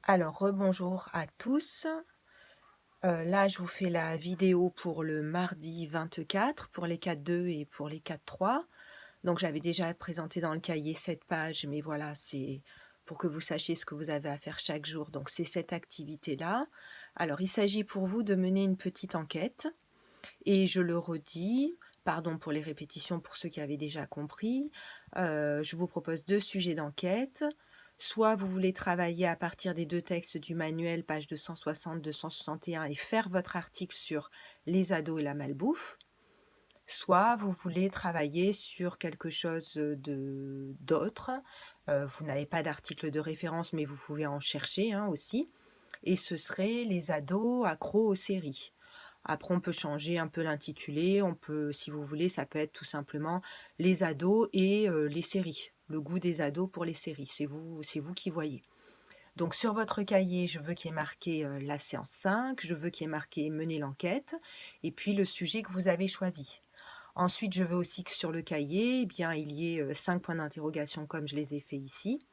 Alors, rebonjour à tous. Là, je vous fais la vidéo pour le mardi 24 pour les 4-2 et pour les 4-3. Donc, j'avais déjà présenté dans le cahier cette page, mais voilà, c'est pour que vous sachiez ce que vous avez à faire chaque jour. Donc, c'est cette activité-là. Alors, il s'agit pour vous de mener une petite enquête. Et je le redis, pardon pour les répétitions pour ceux qui avaient déjà compris, je vous propose 2 sujets d'enquête. Soit vous voulez travailler à partir des 2 textes du manuel, pages 260-261 et faire votre article sur les ados et la malbouffe. Soit vous voulez travailler sur quelque chose d'autre. Vous n'avez pas d'article de référence, mais vous pouvez en chercher aussi. Et ce serait les ados accros aux séries. Après, on peut changer un peu l'intitulé. On peut, si vous voulez, ça peut être tout simplement les ados et les séries. Le goût des ados pour les séries. C'est vous qui voyez. Donc, sur votre cahier, je veux qu'il y ait marqué la séance 5. Je veux qu'il y ait marqué mener l'enquête. Et puis, le sujet que vous avez choisi. Ensuite, je veux aussi que sur le cahier, eh bien, il y ait 5 points d'interrogation comme je les ai fait ici.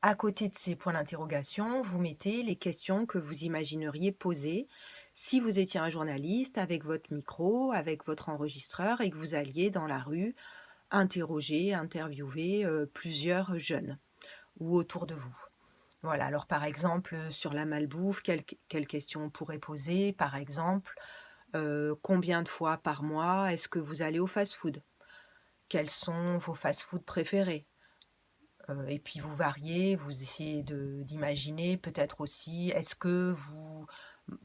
À côté de ces points d'interrogation, vous mettez les questions que vous imagineriez poser si vous étiez un journaliste avec votre micro, avec votre enregistreur et que vous alliez dans la rue interroger, interviewer plusieurs jeunes ou autour de vous. Voilà, alors par exemple, sur la malbouffe, quelles questions on pourrait poser? Par exemple, combien de fois par mois est-ce que vous allez au fast-food? Quels sont vos fast-food préférés? Et puis vous variez, vous essayez d'imaginer peut-être aussi, est-ce que vous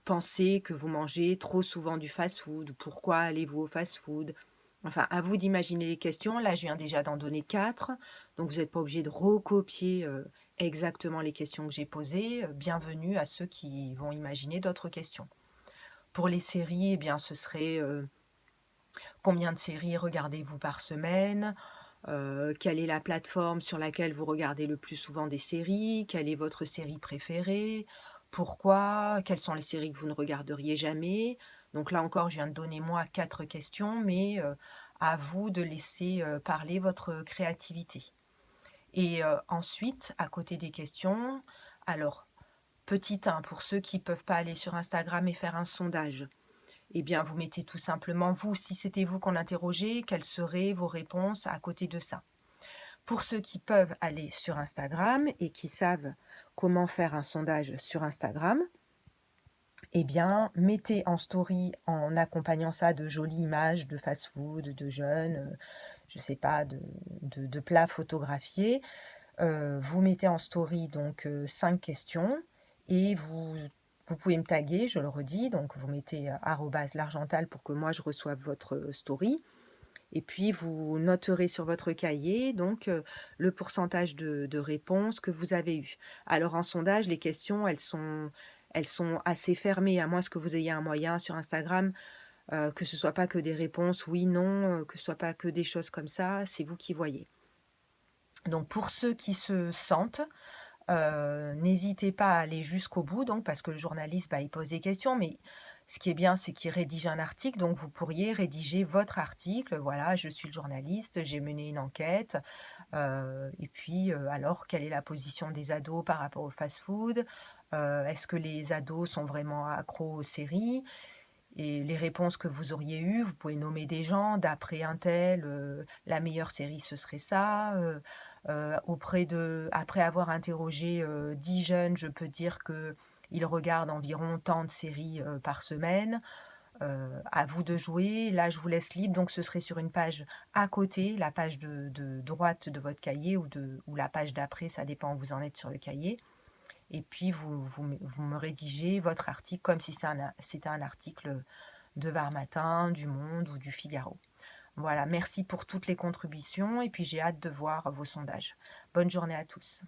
pensez que vous mangez trop souvent du fast-food? Pourquoi allez-vous au fast-food? Enfin, à vous d'imaginer les questions. Là, je viens déjà d'en donner 4, donc vous n'êtes pas obligé de recopier exactement les questions que j'ai posées. Bienvenue à ceux qui vont imaginer d'autres questions. Pour les séries, eh bien, ce serait combien de séries regardez-vous par semaine? Quelle est la plateforme sur laquelle vous regardez le plus souvent des séries? Quelle est votre série préférée? Pourquoi? Quelles sont les séries que vous ne regarderiez jamais? Donc là encore, je viens de donner moi 4 questions, mais à vous de laisser parler votre créativité. Et ensuite, à côté des questions, alors, petit 1, pour ceux qui ne peuvent pas aller sur Instagram et faire un sondage, eh bien, vous mettez tout simplement, vous, si c'était vous qu'on interrogeait, quelles seraient vos réponses à côté de ça? Pour ceux qui peuvent aller sur Instagram et qui savent comment faire un sondage sur Instagram, eh bien, mettez en story en accompagnant ça de jolies images de fast-food, de jeunes, je ne sais pas, de plats photographiés. Vous mettez en story donc 5 questions et vous pouvez me taguer, je le redis, donc vous mettez @l'argental pour que moi je reçoive votre story. Et puis vous noterez sur votre cahier donc le pourcentage de réponses que vous avez eues. Alors en sondage, les questions, elles sont assez fermées, à moins que vous ayez un moyen sur Instagram, que ce soit pas que des réponses oui, non, que ce soit pas que des choses comme ça, c'est vous qui voyez. Donc pour ceux qui se sentent, n'hésitez pas à aller jusqu'au bout donc parce que le journaliste, il pose des questions, mais ce qui est bien, c'est qu'il rédige un article, donc vous pourriez rédiger votre article. Voilà, je suis le journaliste, j'ai mené une enquête, et puis, alors quelle est la position des ados par rapport au fast-food? Est-ce que les ados sont vraiment accros aux séries? Et les réponses que vous auriez eues, vous pouvez nommer des gens, d'après untel, la meilleure série ce serait ça, après avoir interrogé 10 jeunes, je peux dire qu'ils regardent environ tant de séries par semaine. À vous de jouer. Là, je vous laisse libre, donc ce serait sur une page à côté, la page de droite de votre cahier ou la page d'après, ça dépend où vous en êtes sur le cahier. Et puis, vous me rédigez votre article comme si c'était un article de Var Matin, du Monde ou du Figaro. Voilà, merci pour toutes les contributions et puis j'ai hâte de voir vos sondages. Bonne journée à tous.